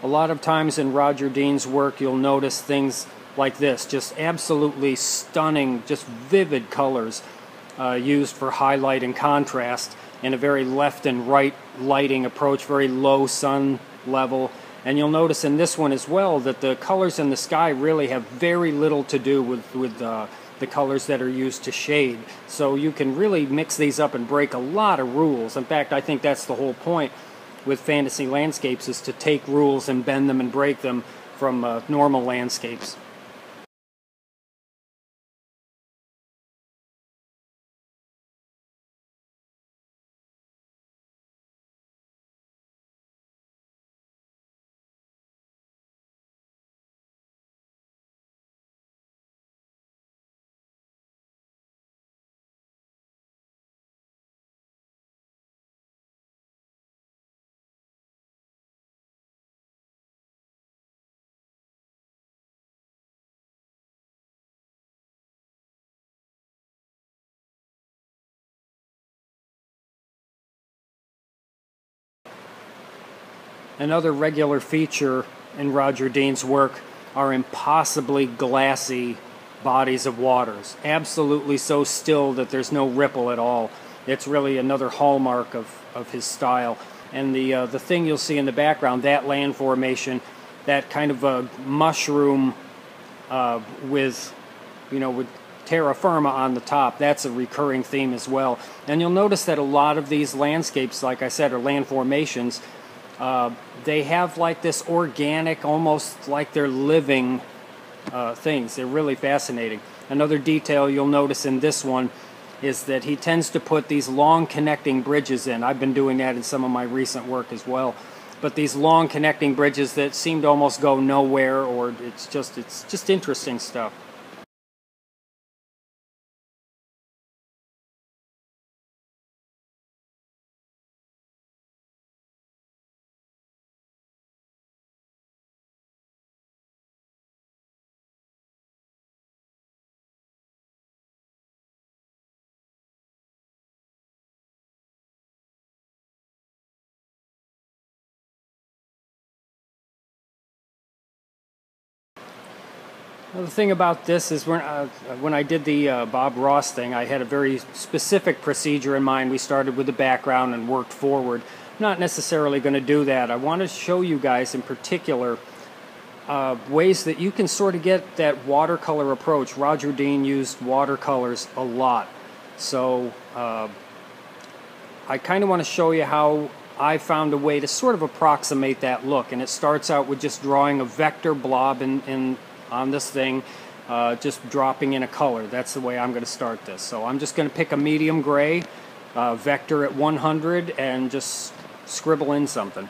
A lot of times in Roger Dean's work you'll notice things like this, just absolutely stunning, just vivid colors used for highlight and contrast in a very left and right lighting approach, very low sun level. And you'll notice in this one as well that the colors in the sky really have very little to do with the colors that are used to shade. So you can really mix these up and break a lot of rules. In fact, I think that's the whole point with fantasy landscapes, is to take rules and bend them and break them from normal landscapes. Another regular feature in Roger Dean's work are impossibly glassy bodies of waters. Absolutely so still that there's no ripple at all. It's really another hallmark of his style. And the thing you'll see in the background, that land formation, that kind of a mushroom with terra firma on the top, that's a recurring theme as well. And you'll notice that a lot of these landscapes, like I said, are land formations. They have like this organic, almost like they're living things. They're really fascinating. Another detail you'll notice in this one is that he tends to put these long connecting bridges in. I've been doing that in some of my recent work as well. But these long connecting bridges that seem to almost go nowhere, or it's just interesting stuff. Well, the thing about this is when I did the Bob Ross thing, I had a very specific procedure in mind. We started with the background and worked forward. I'm not necessarily going to do that. I want to show you guys in particular ways that you can sort of get that watercolor approach. Roger Dean used watercolors a lot. So I kind of want to show you how I found a way to sort of approximate that look. And it starts out with just drawing a vector blob on this thing, just dropping in a color. That's the way I'm going to start this. So I'm just going to pick a medium gray, vector at 100, and just scribble in something.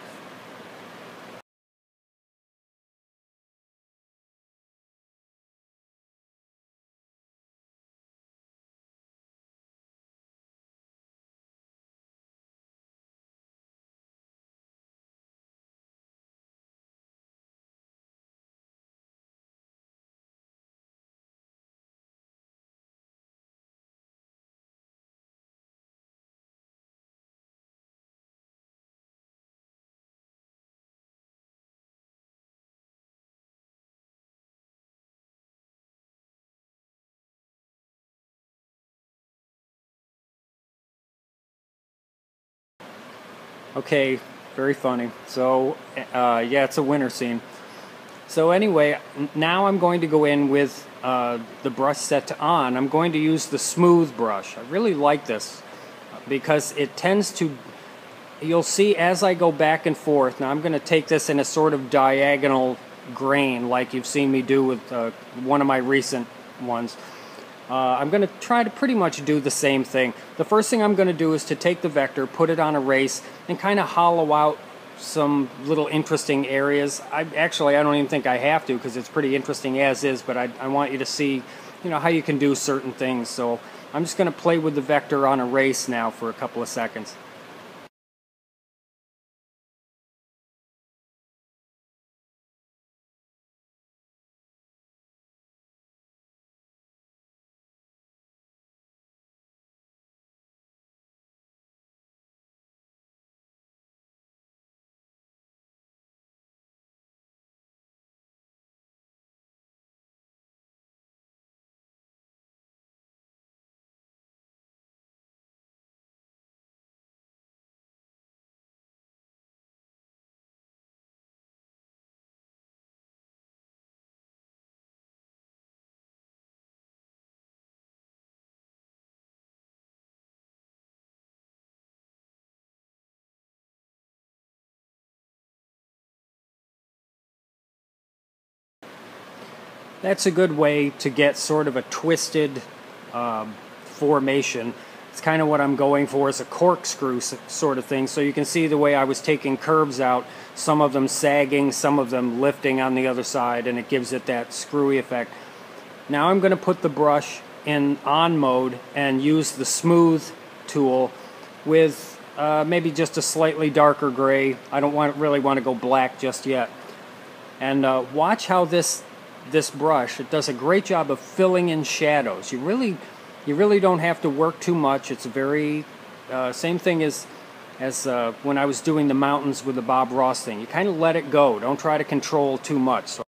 Okay, very funny. So, yeah, it's a winter scene. So anyway, now I'm going to go in with the brush set to on. I'm going to use the smooth brush. I really like this because it tends to, you'll see as I go back and forth. Now I'm going to take this in a sort of diagonal grain like you've seen me do with one of my recent ones. I'm going to try to pretty much do the same thing. The first thing I'm going to do is to take the vector, put it on erase, and kind of hollow out some little interesting areas. I don't even think I have to because it's pretty interesting as is, but I want you to see, how you can do certain things. So I'm just going to play with the vector on erase now for a couple of seconds. That's a good way to get sort of a twisted formation. It's kind of what I'm going for, is a corkscrew sort of thing. So you can see the way I was taking curves out, some of them sagging, some of them lifting on the other side, and it gives it that screwy effect. Now I'm going to put the brush in on mode and use the smooth tool with maybe just a slightly darker gray. I don't really want to go black just yet. And watch how this brush, it does a great job of filling in shadows. You really don't have to work too much. It's a very same thing as when I was doing the mountains with the Bob Ross thing. You kind of let it go. Don't try to control too much. So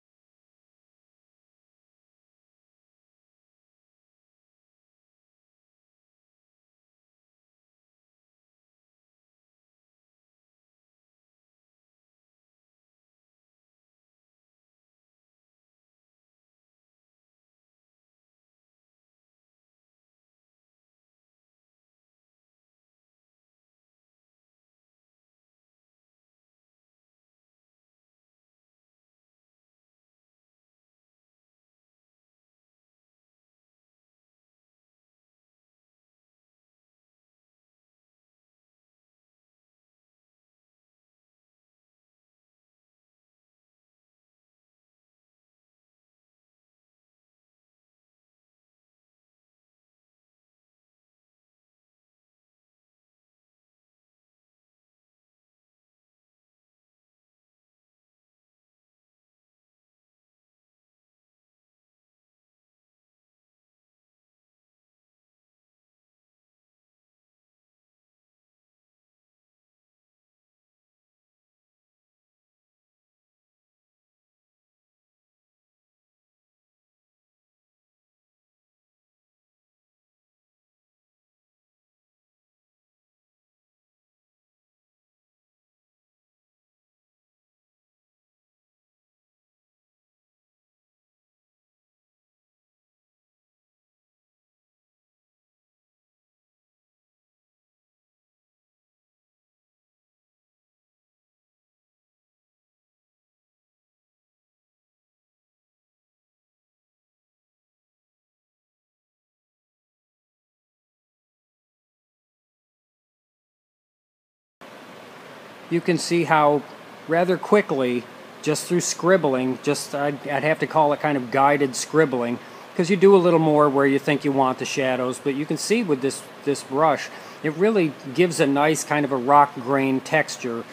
you can see how rather quickly, just through scribbling, I'd have to call it kind of guided scribbling, because you do a little more where you think you want the shadows, but you can see with this brush, it really gives a nice kind of a rock grain texture,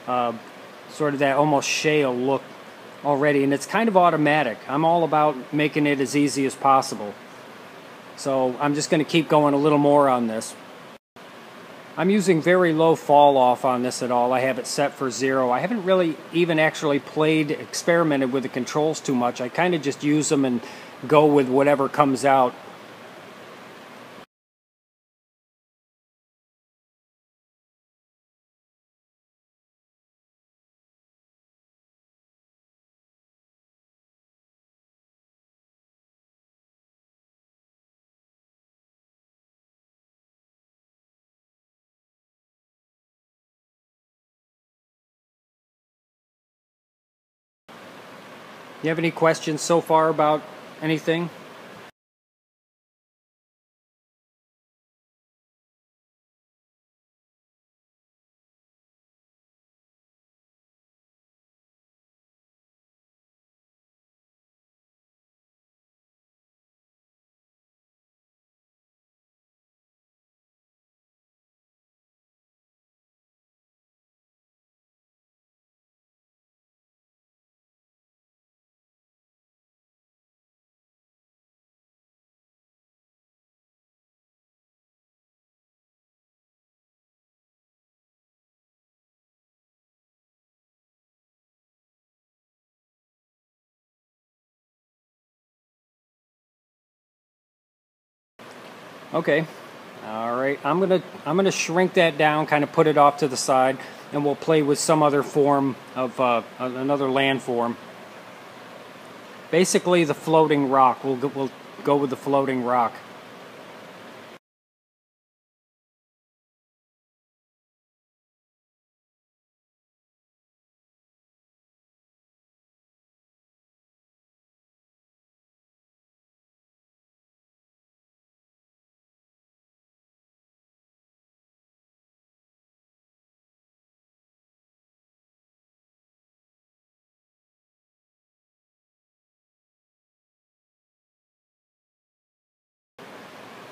sort of that almost shale look already, and it's kind of automatic. I'm all about making it as easy as possible. So I'm just going to keep going a little more on this. I'm using very low fall off on this at all. I have it set for 0. I haven't really even actually experimented with the controls too much. I kind of just use them and go with whatever comes out. You have any questions so far about anything? Okay. All right. I'm gonna shrink that down, kind of put it off to the side, and we'll play with some other form of another landform. Basically, the floating rock. We'll go with the floating rock.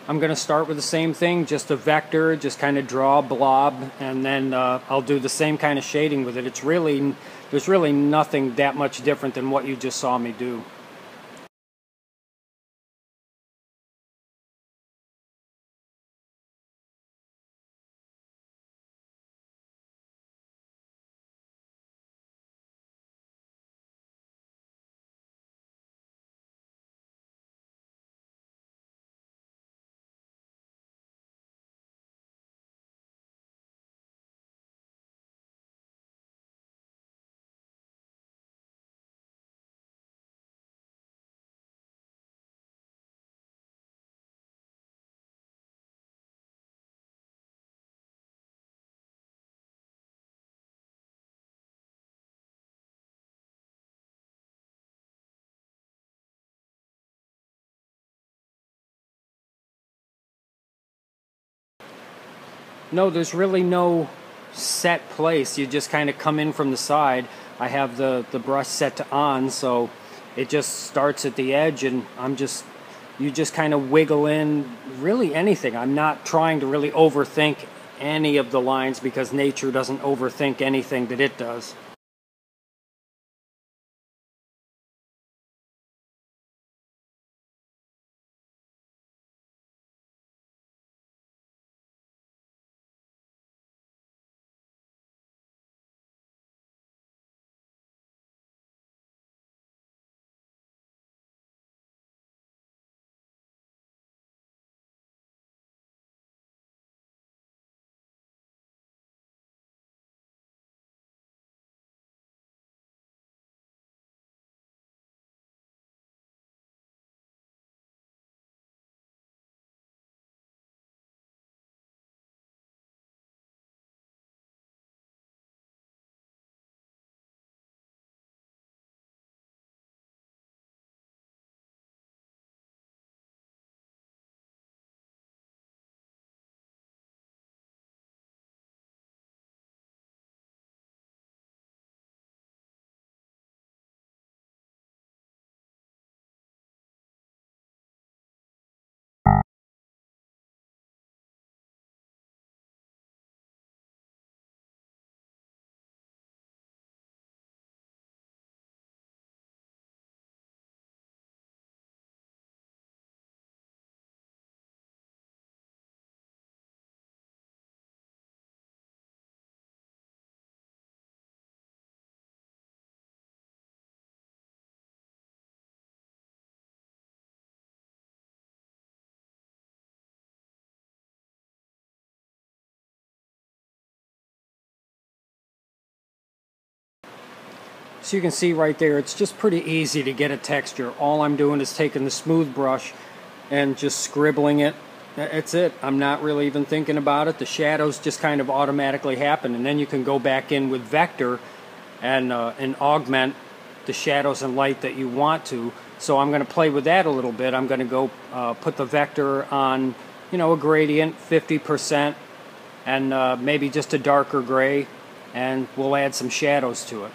I'm going to start with the same thing, just a vector, just kind of draw a blob, and then I'll do the same kind of shading with it. There's really nothing that much different than what you just saw me do. No, there's really no set place. You just kind of come in from the side. I have the brush set to on, so it just starts at the edge, and you just kind of wiggle in really anything. I'm not trying to really overthink any of the lines because nature doesn't overthink anything that it does. So you can see right there, it's just pretty easy to get a texture. All I'm doing is taking the smooth brush and just scribbling it. That's it. I'm not really even thinking about it. The shadows just kind of automatically happen, and then you can go back in with vector and augment the shadows and light that you want to. So I'm going to play with that a little bit. I'm going to go put the vector on, a gradient, 50%, and maybe just a darker gray, and we'll add some shadows to it.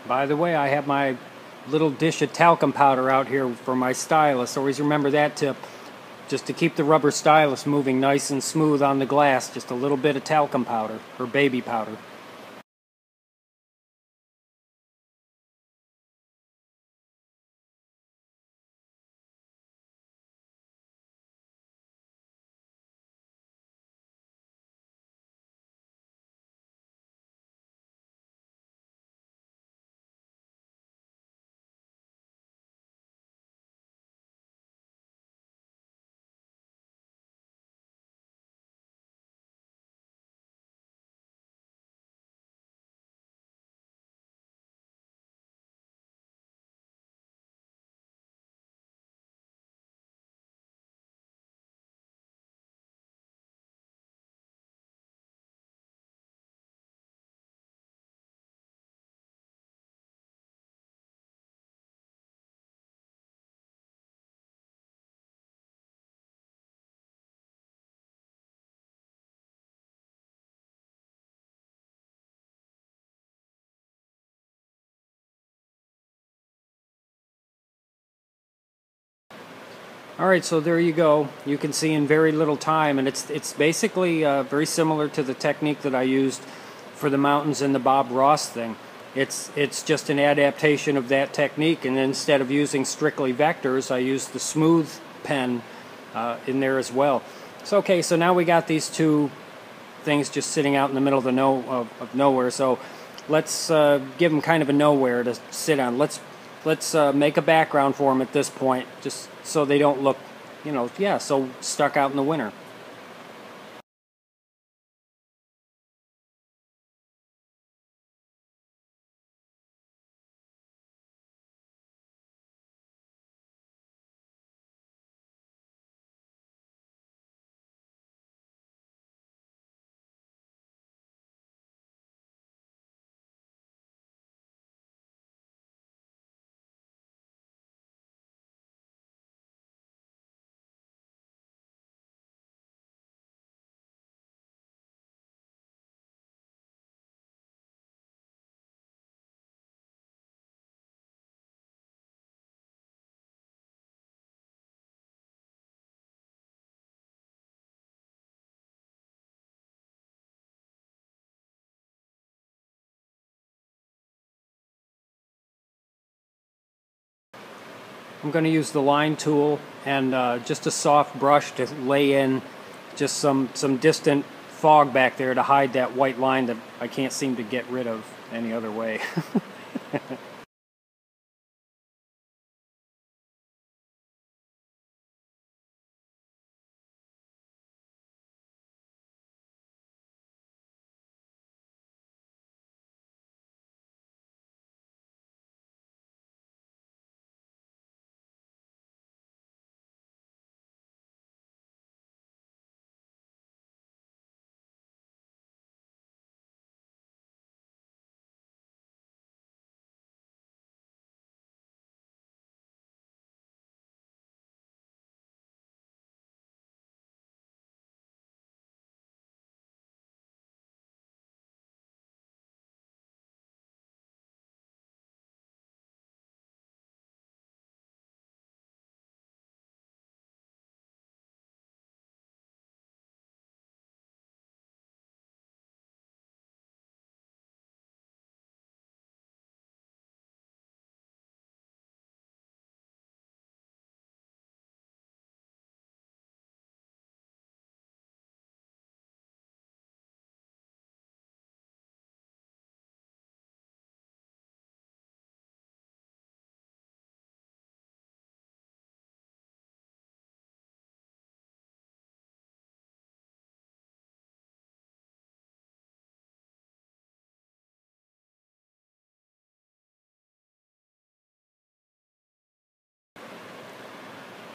By the way, I have my little dish of talcum powder out here for my stylus. Always remember that tip. Just to keep the rubber stylus moving nice and smooth on the glass, just a little bit of talcum powder, or baby powder. Alright, so there you go. You can see in very little time, and it's basically very similar to the technique that I used for the mountains and the Bob Ross thing. It's just an adaptation of that technique, and instead of using strictly vectors, I used the smooth pen in there as well. So okay, so now we got these two things just sitting out in the middle of the of nowhere. So let's give them kind of a nowhere to sit on. Let's make a background for them at this point, just so they don't look, so stuck out in the winter. I'm going to use the line tool and just a soft brush to lay in just some distant fog back there to hide that white line that I can't seem to get rid of any other way.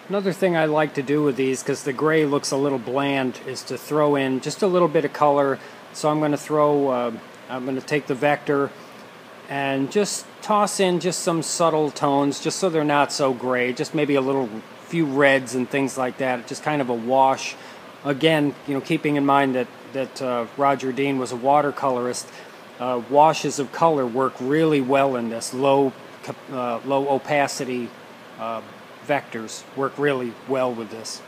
Another thing I like to do with these, because the gray looks a little bland, is to throw in just a little bit of color. So I'm going to take the vector and just toss in just some subtle tones, just so they're not so gray, just maybe a few reds and things like that, just kind of a wash. Again, keeping in mind that Roger Dean was a watercolorist, washes of color work really well in this. Low opacity vectors work really well with this.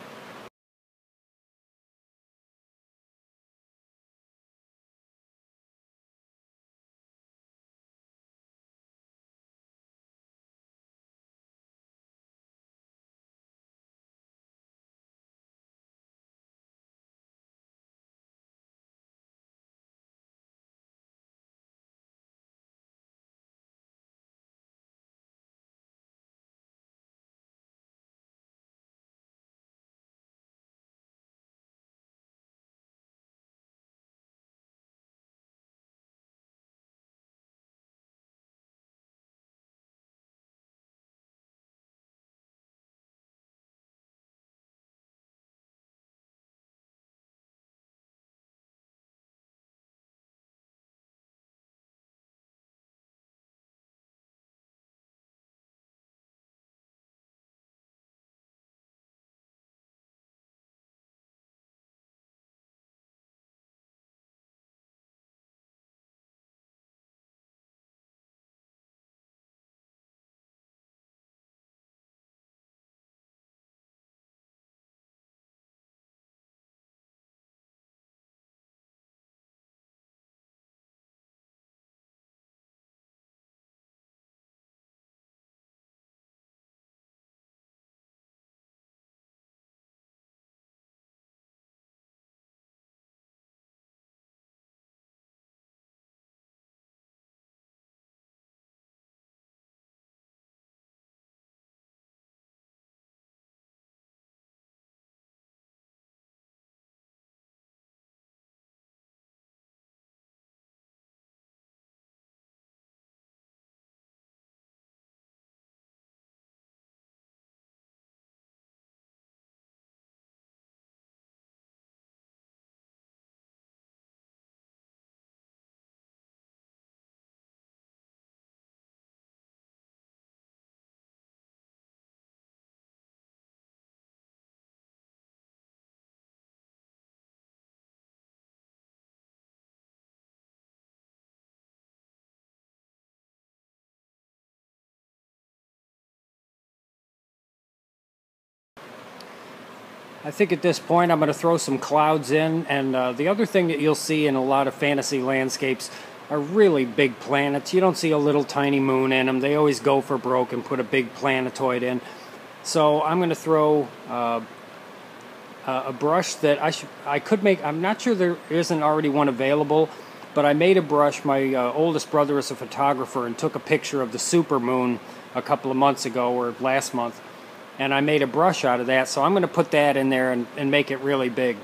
I think at this point I'm going to throw some clouds in, and the other thing that you'll see in a lot of fantasy landscapes are really big planets. You don't see a little tiny moon in them. They always go for broke and put a big planetoid in. So I'm going to throw a brush that I could make. I'm not sure there isn't already one available, but I made a brush. My oldest brother is a photographer and took a picture of the supermoon a couple of months ago or last month. And I made a brush out of that, so I'm going to put that in there and make it really big.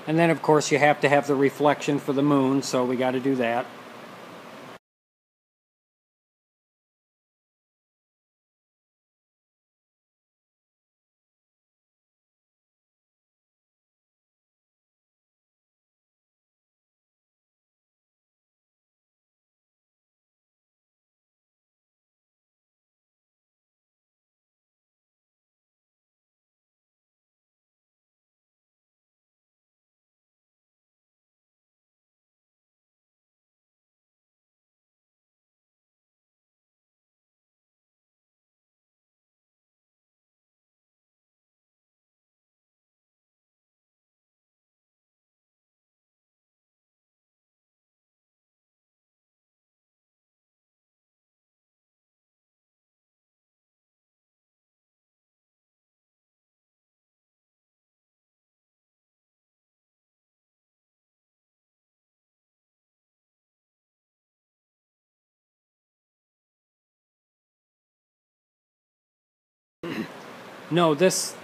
And then, of course, you have to have the reflection for the moon, so we got to do that. No, this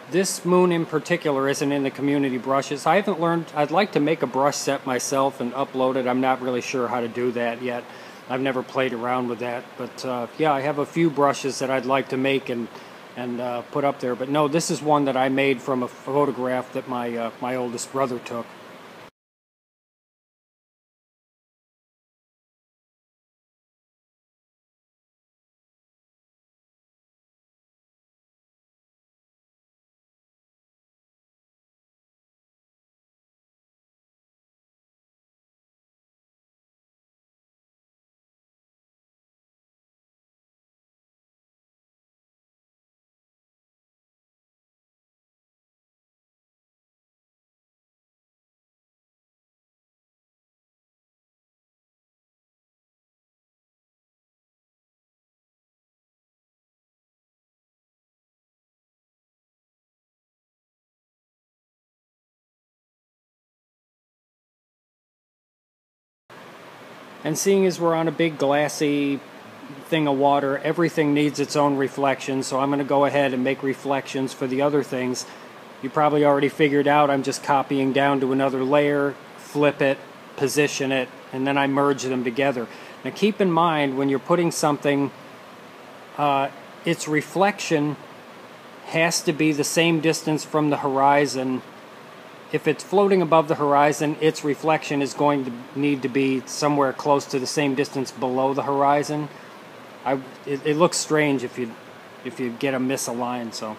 moon in particular isn't in the community brushes. I haven't learned. I'd like to make a brush set myself and upload it. I'm not really sure how to do that yet. I've never played around with that. But yeah, I have a few brushes that I'd like to make and put up there. But no, this is one that I made from a photograph that my oldest brother took. And seeing as we're on a big glassy thing of water, everything needs its own reflection, so I'm going to go ahead and make reflections for the other things. You probably already figured out I'm just copying down to another layer, flip it, position it, and then I merge them together. Now keep in mind when you're putting something, its reflection has to be the same distance from the horizon. If it's floating above the horizon, its reflection is going to need to be somewhere close to the same distance below the horizon. It looks strange if you get a misaligned. So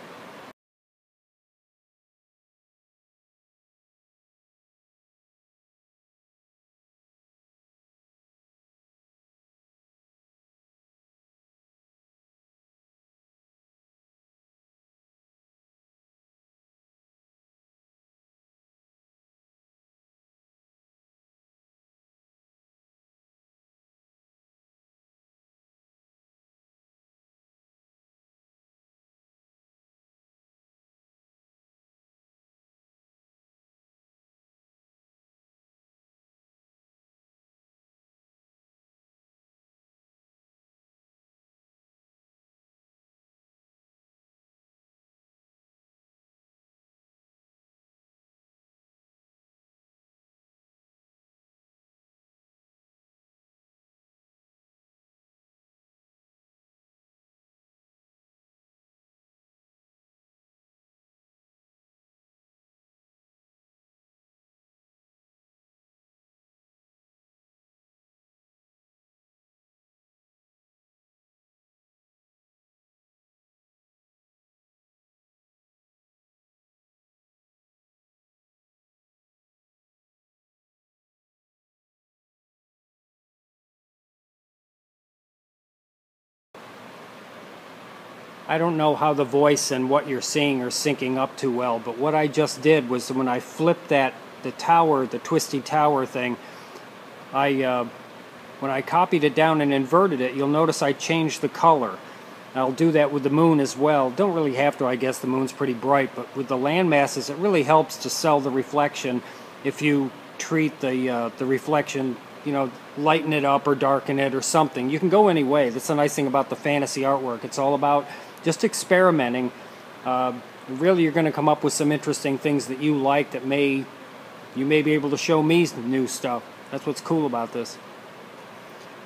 I don't know how the voice and what you're seeing are syncing up too well, but what I just did was when I flipped the tower, the twisty tower thing, when I copied it down and inverted it, you'll notice I changed the color. I'll do that with the moon as well. Don't really have to, I guess the moon's pretty bright, but with the land masses, it really helps to sell the reflection if you treat the reflection, lighten it up or darken it or something. You can go any way. That's the nice thing about the fantasy artwork. It's all about just experimenting. Really, you're going to come up with some interesting things that you like that you may be able to show me some new stuff. That's what's cool about this.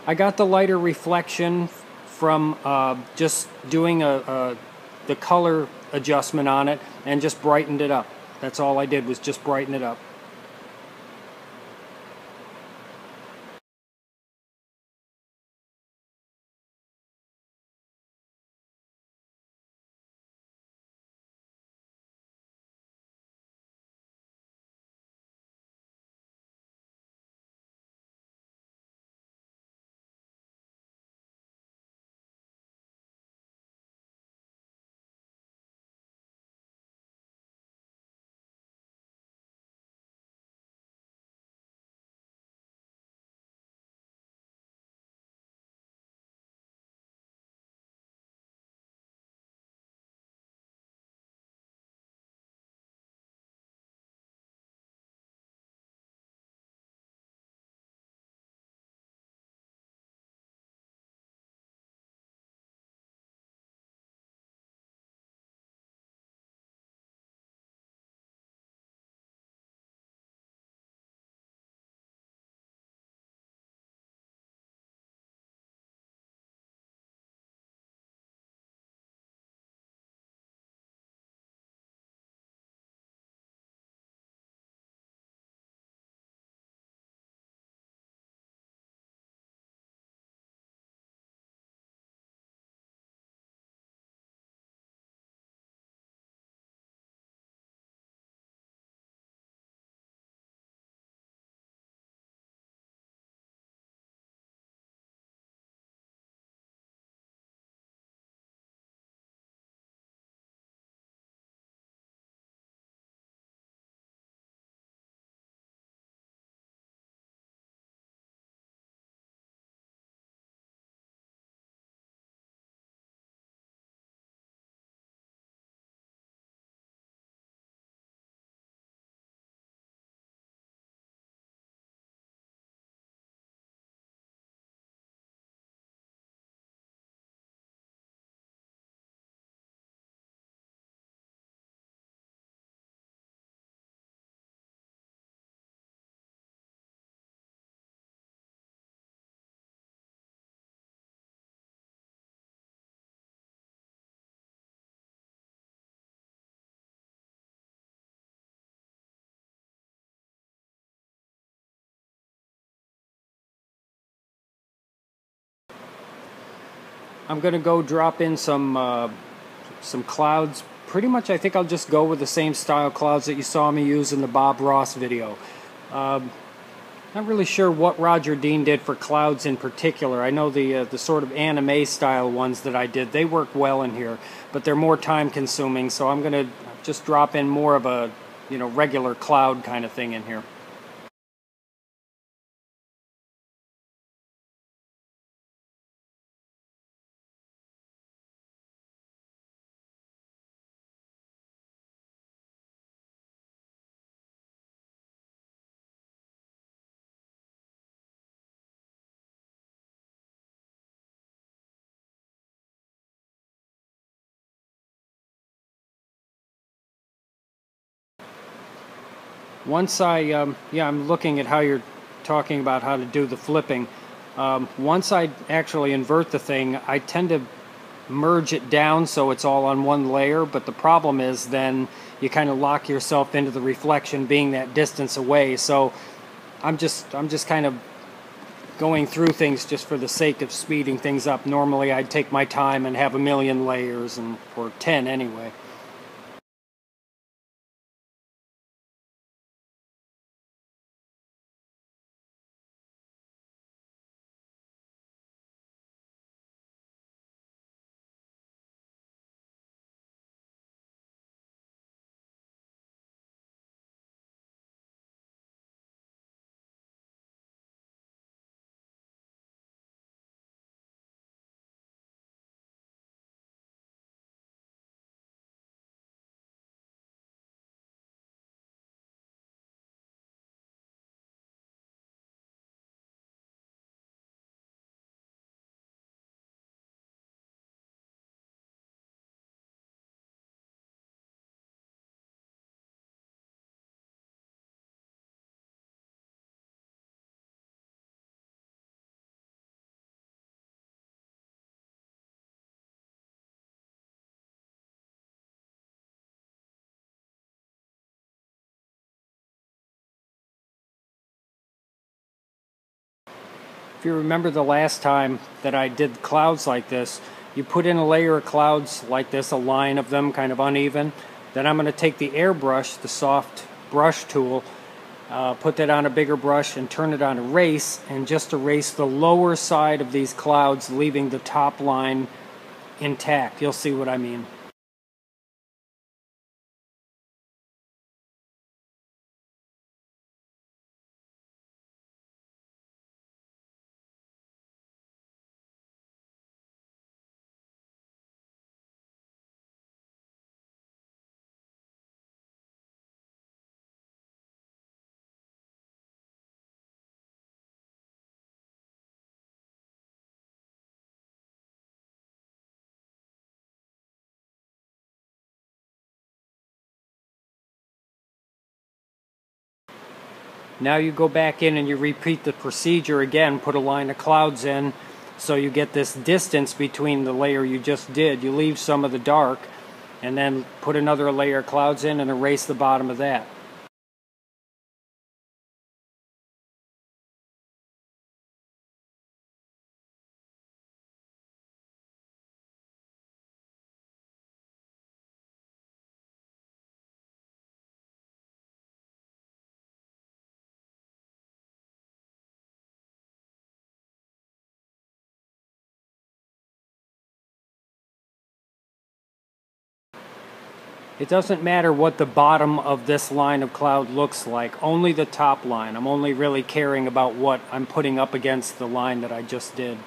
I got the lighter reflection from just doing the color adjustment on it and just brightened it up. That's all I did was just brighten it up. I'm going to go drop in some clouds. Pretty much I think I'll just go with the same style clouds that you saw me use in the Bob Ross video. Not really sure what Roger Dean did for clouds in particular. I know the sort of anime style ones that I did, they work well in here, but they're more time consuming, so I'm going to just drop in more of a, regular cloud kind of thing in here. Once I'm looking at how you're talking about how to do the flipping. Once I actually invert the thing, I tend to merge it down so it's all on one layer, but the problem is then you kind of lock yourself into the reflection being that distance away. So I'm just kind of going through things just for the sake of speeding things up. Normally I'd take my time and have a million layers, or 10 anyway. If you remember the last time that I did clouds like this, you put in a layer of clouds like this, a line of them, kind of uneven. Then I'm going to take the airbrush, the soft brush tool, put that on a bigger brush and turn it on erase, and just erase the lower side of these clouds, leaving the top line intact. You'll see what I mean. Now you go back in and you repeat the procedure again, put a line of clouds in so you get this distance between the layer you just did. You leave some of the dark and then put another layer of clouds in and erase the bottom of that. It doesn't matter what the bottom of this line of cloud looks like, only the top line. I'm only really caring about what I'm putting up against the line that I just did.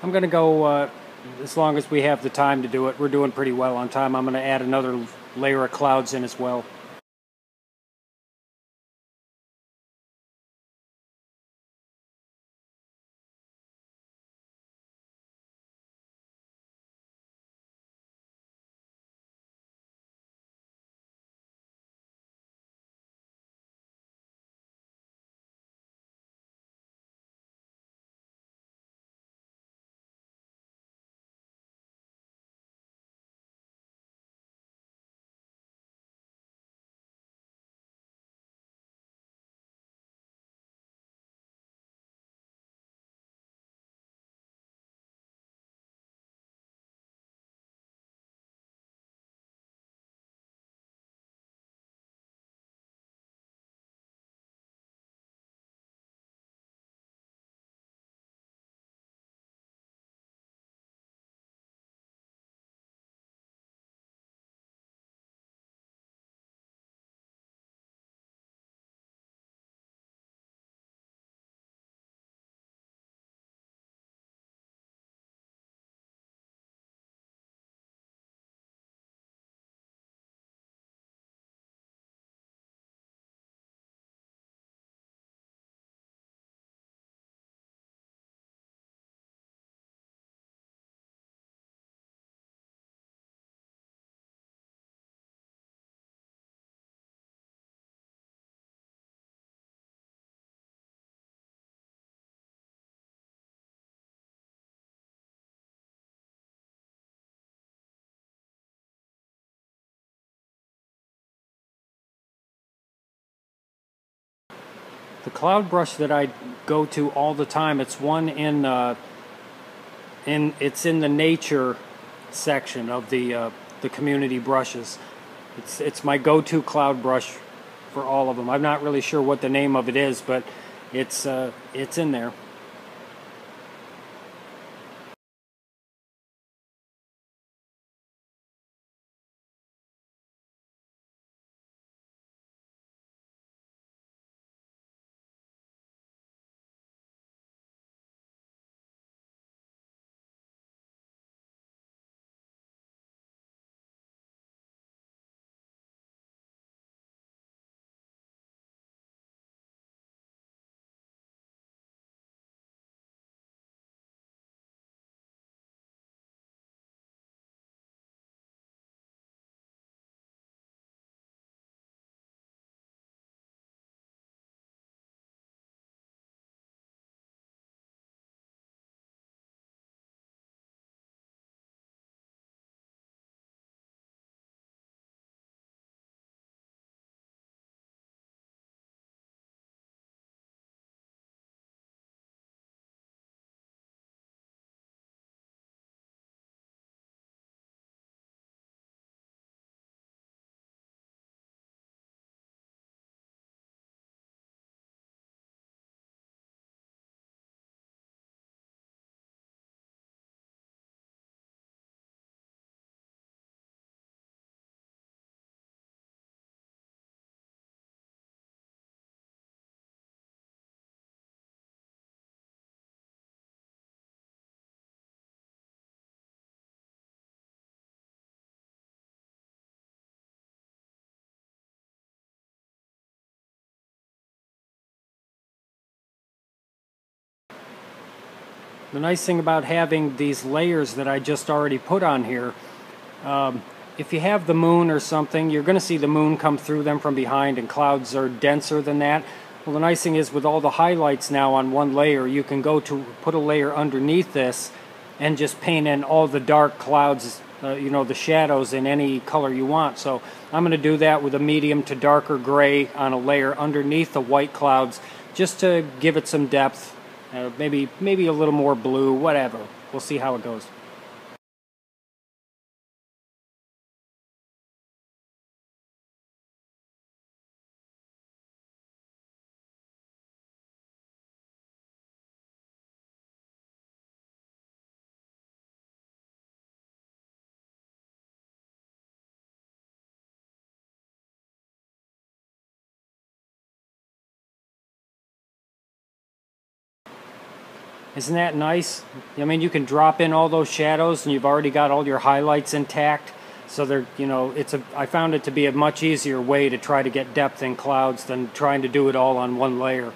I'm going to go, as long as we have the time to do it, we're doing pretty well on time. I'm going to add another layer of clouds in as well. The cloud brush that I go to all the time, it's one it's in the nature section of the community brushes. It's my go-to cloud brush for all of them. I'm not really sure what the name of it is, but it's in there. The nice thing about having these layers that I just already put on here, if you have the moon or something, you're going to see the moon come through them from behind, and clouds are denser than that. Well, the nice thing is with all the highlights now on one layer, you can go to put a layer underneath this and just paint in all the dark clouds, the shadows in any color you want. So I'm going to do that with a medium to darker gray on a layer underneath the white clouds, just to give it some depth. Maybe a little more blue, whatever. We'll see how it goes. Isn't that nice? I mean, you can drop in all those shadows and you've already got all your highlights intact. So I found it to be a much easier way to try to get depth in clouds than trying to do it all on one layer.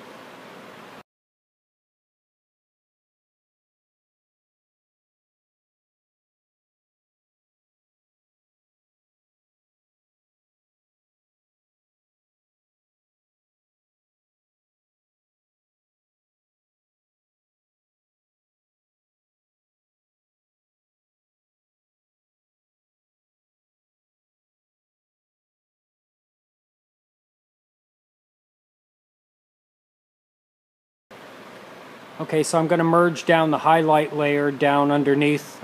Okay, so I'm going to merge down the highlight layer down underneath,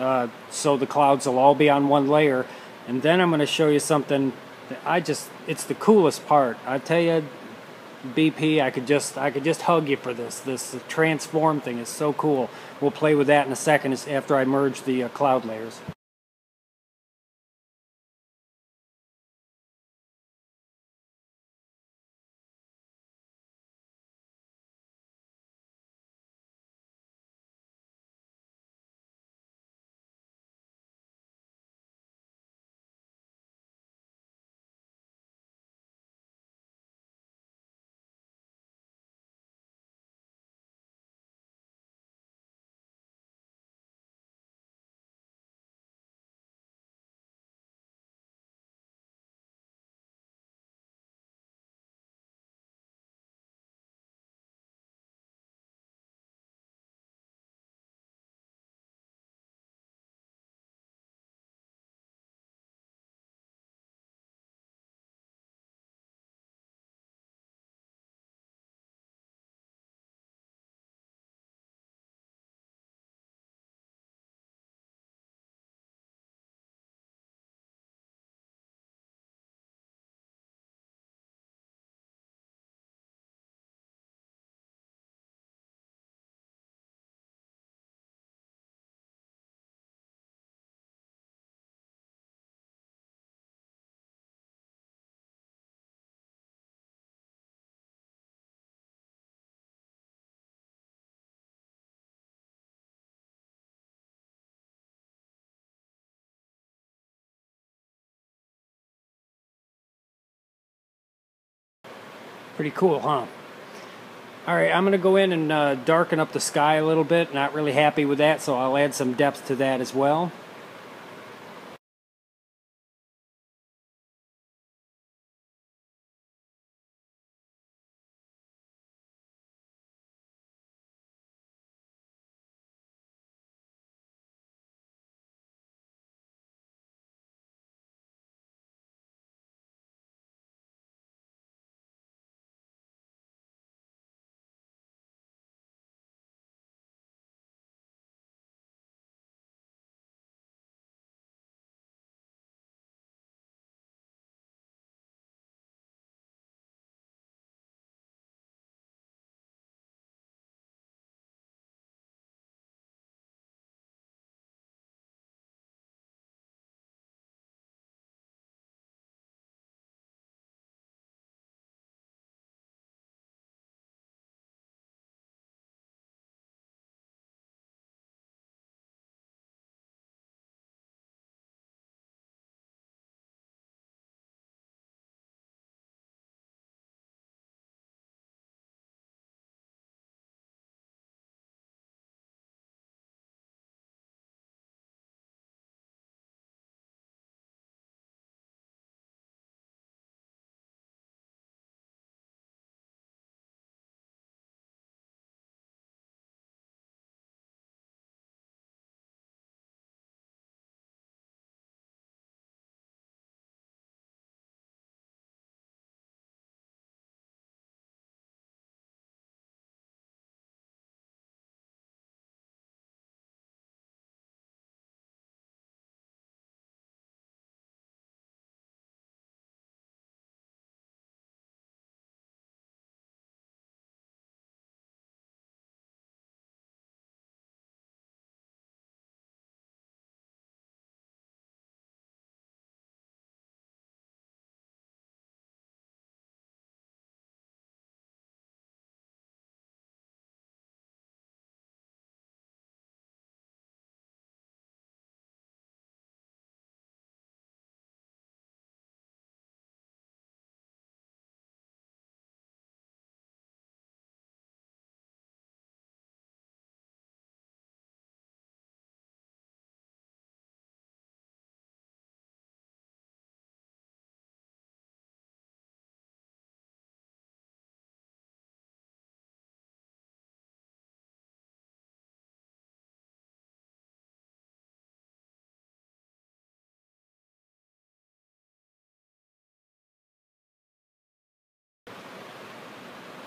so the clouds will all be on one layer. And then I'm going to show you something that it's the coolest part. I tell you, BP, I could just hug you for this. This transform thing is so cool. We'll play with that in a second after I merge the cloud layers. Pretty cool, huh? Alright, I'm going to go in and darken up the sky a little bit. Not really happy with that, so I'll add some depth to that as well.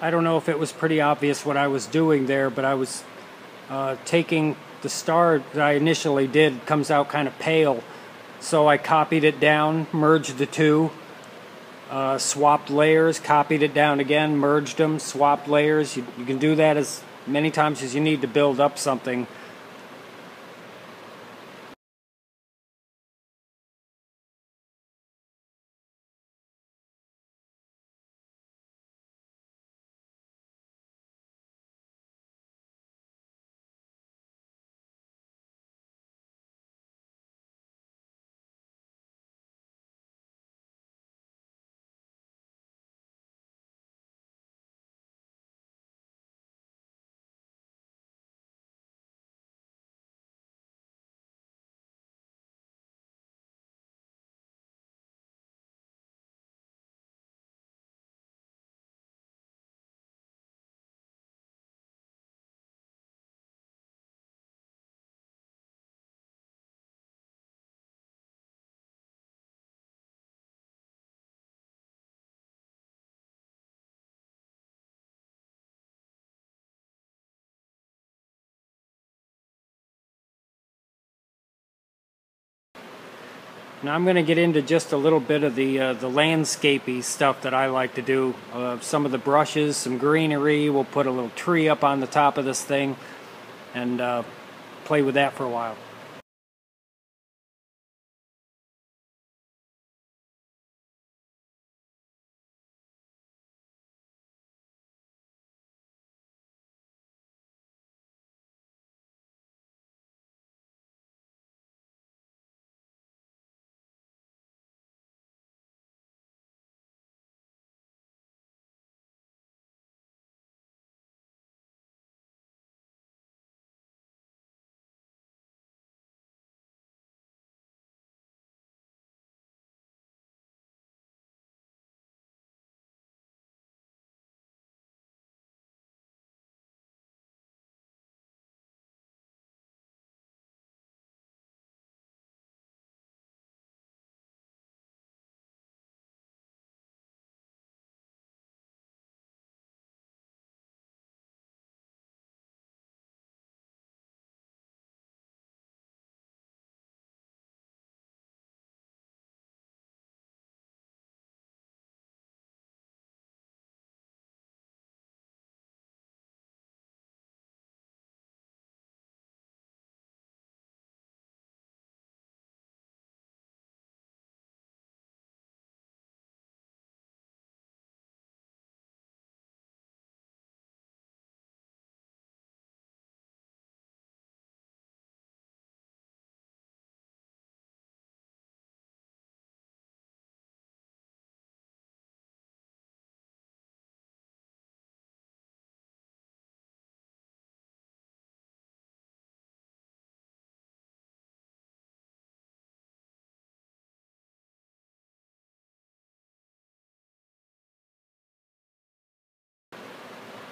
I don't know if it was pretty obvious what I was doing there, but I was taking the star that I initially did, comes out kind of pale, so I copied it down, merged the two, swapped layers, copied it down again, merged them, swapped layers. You can do that as many times as you need to build up something. Now I'm going to get into just a little bit of the landscapey stuff that I like to do. Some of the brushes, some greenery. We'll put a little tree up on the top of this thing and play with that for a while.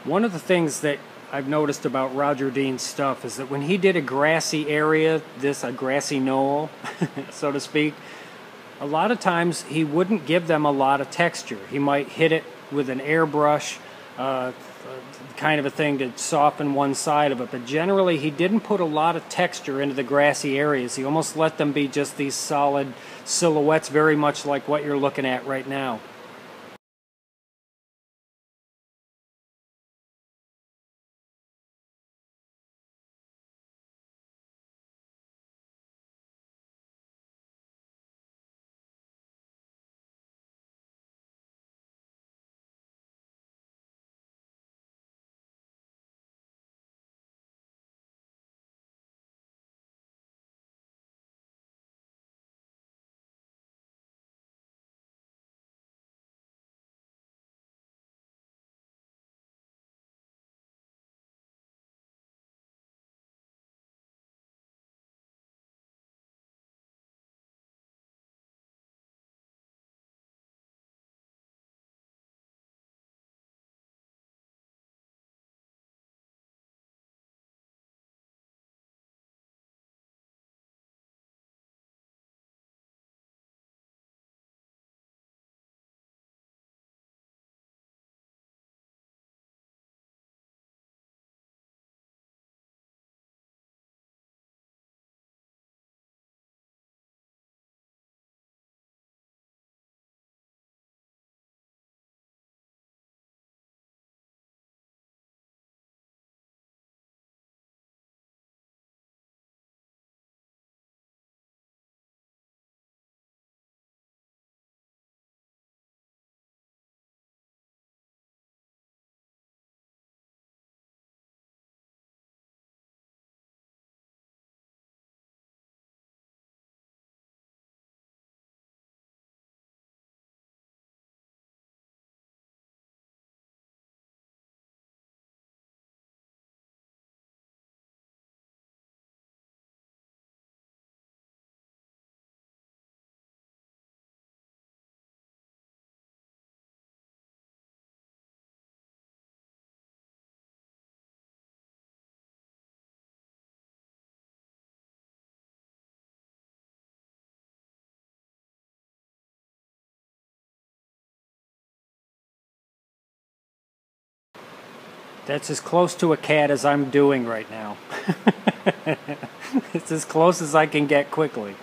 One of the things that I've noticed about Roger Dean's stuff is that when he did a grassy area, a grassy knoll, so to speak, a lot of times he wouldn't give them a lot of texture. He might hit it with an airbrush, kind of a thing to soften one side of it, but generally he didn't put a lot of texture into the grassy areas. He almost let them be just these solid silhouettes, very much like what you're looking at right now. That's as close to a cat as I'm doing right now. It's as close as I can get quickly.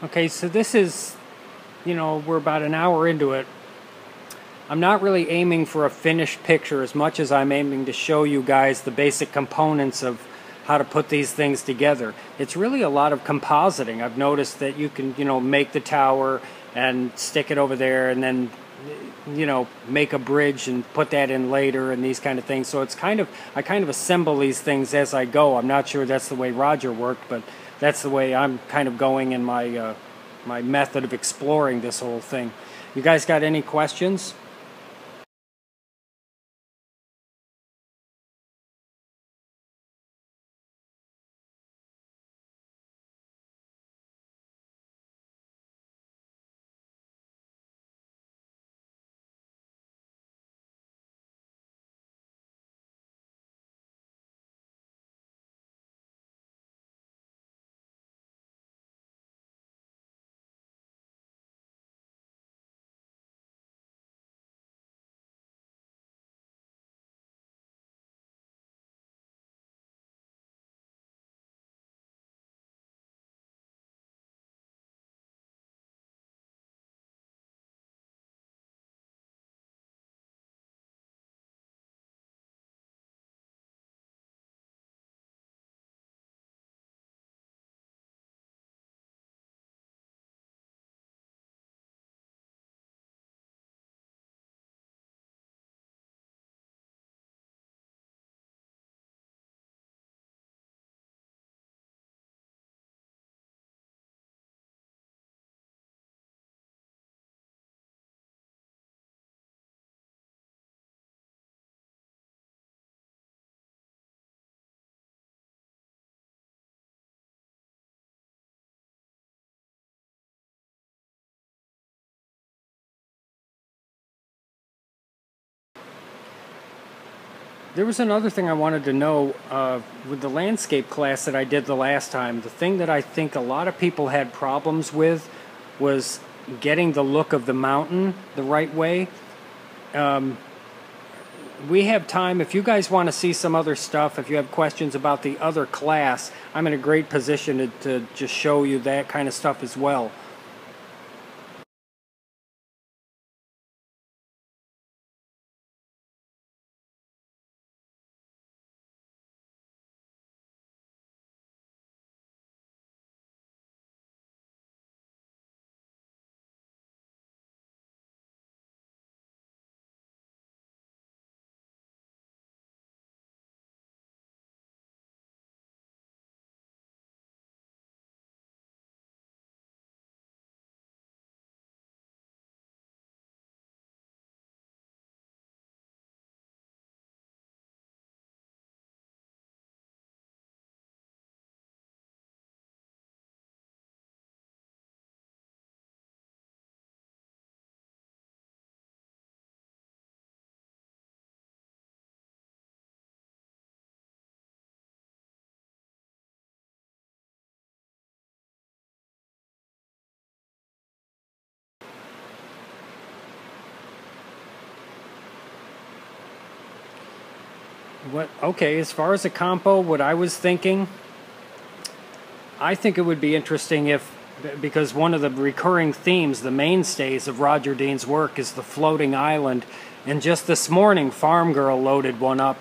Okay, so this is, we're about an hour into it. I'm not really aiming for a finished picture as much as I'm aiming to show you guys the basic components of how to put these things together. It's really a lot of compositing. I've noticed that you can, make the tower and stick it over there and then, make a bridge and put that in later and these kind of things. So it's I kind of assemble these things as I go. I'm not sure that's the way Roger worked, but that's the way I'm kind of going in my, my method of exploring this whole thing. You guys got any questions? There was another thing I wanted to know with the landscape class that I did the last time. The thing that I think a lot of people had problems with was getting the look of the mountain the right way. We have time. If you guys want to see some other stuff, if you have questions about the other class, I'm in a great position to just show you that kind of stuff as well. Okay, as far as a compo, what I was thinking, I think it would be interesting because one of the recurring themes, the mainstays of Roger Dean's work is the floating island. And just this morning, Farm Girl loaded one up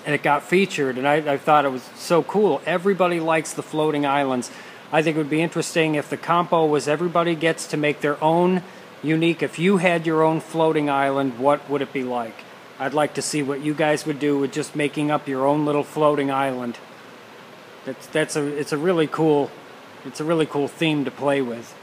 and it got featured, and I thought it was so cool. Everybody likes the floating islands. I think it would be interesting if the compo was everybody gets to make their own unique. If you had your own floating island, what would it be like? I'd like to see what you guys would do with just making up your own little floating island. It's a really cool theme to play with.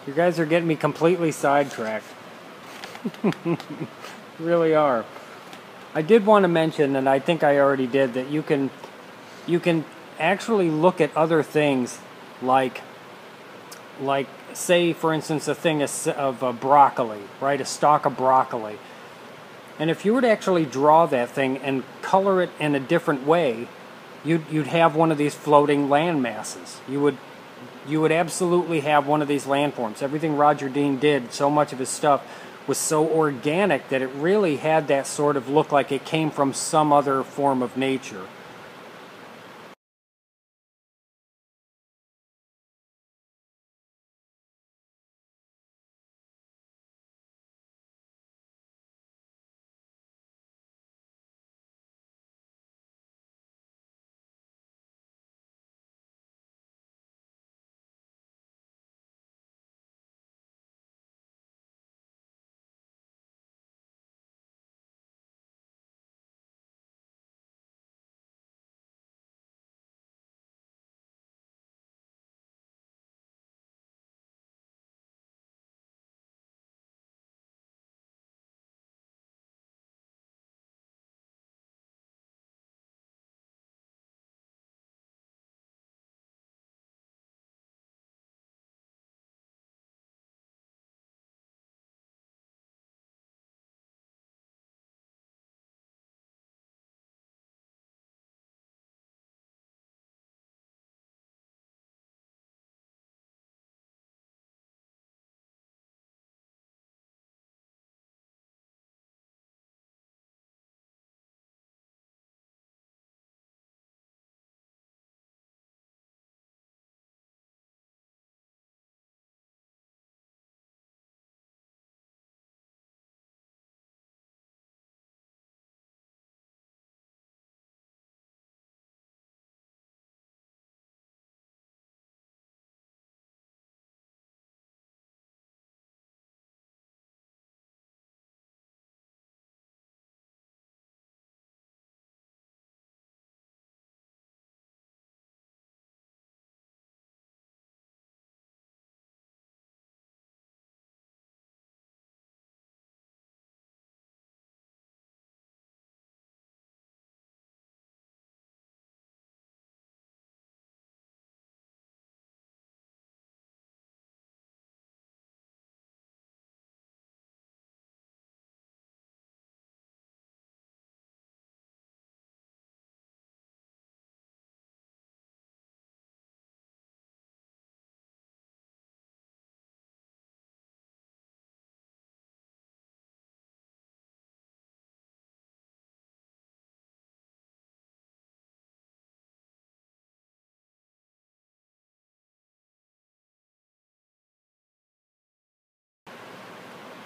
You guys are getting me completely sidetracked. Really are. I did want to mention, and I think I already did, that you can actually look at other things like say for instance a thing of broccoli, right? A stalk of broccoli. And if you were to actually draw that thing and color it in a different way, you'd have one of these floating land masses. You would absolutely have one of these landforms. Everything Roger Dean did, so much of his stuff was so organic that it really had that sort of look like it came from some other form of nature.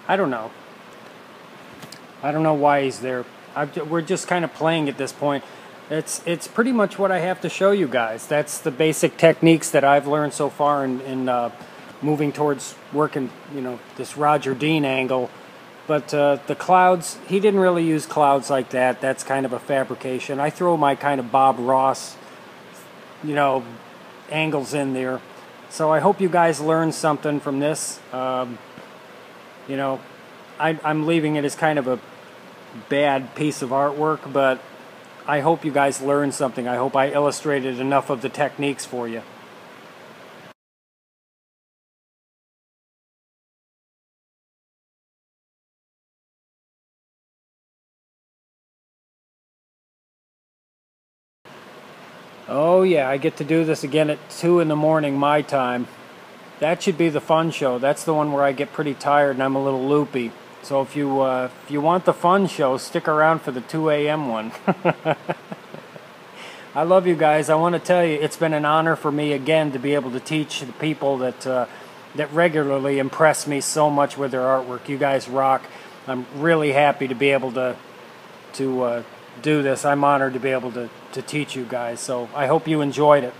I don't know. I don't know why he's there. We're just kind of playing at this point. It's pretty much what I have to show you guys. That's the basic techniques that I've learned so far in moving towards working, this Roger Dean angle. But the clouds, he didn't really use clouds like that. That's kind of a fabrication. I throw my kind of Bob Ross, angles in there. So I hope you guys learned something from this. I'm leaving it as kind of a bad piece of artwork, but I hope you guys learned something. I hope I illustrated enough of the techniques for you. Oh yeah, I get to do this again at 2 in the morning my time. That should be the fun show. That's the one where I get pretty tired and I'm a little loopy. So if you want the fun show, stick around for the 2 a.m. one. I love you guys. I want to tell you, it's been an honor for me again to be able to teach the people that regularly impress me so much with their artwork. You guys rock. I'm really happy to be able to do this. I'm honored to be able to teach you guys. So I hope you enjoyed it.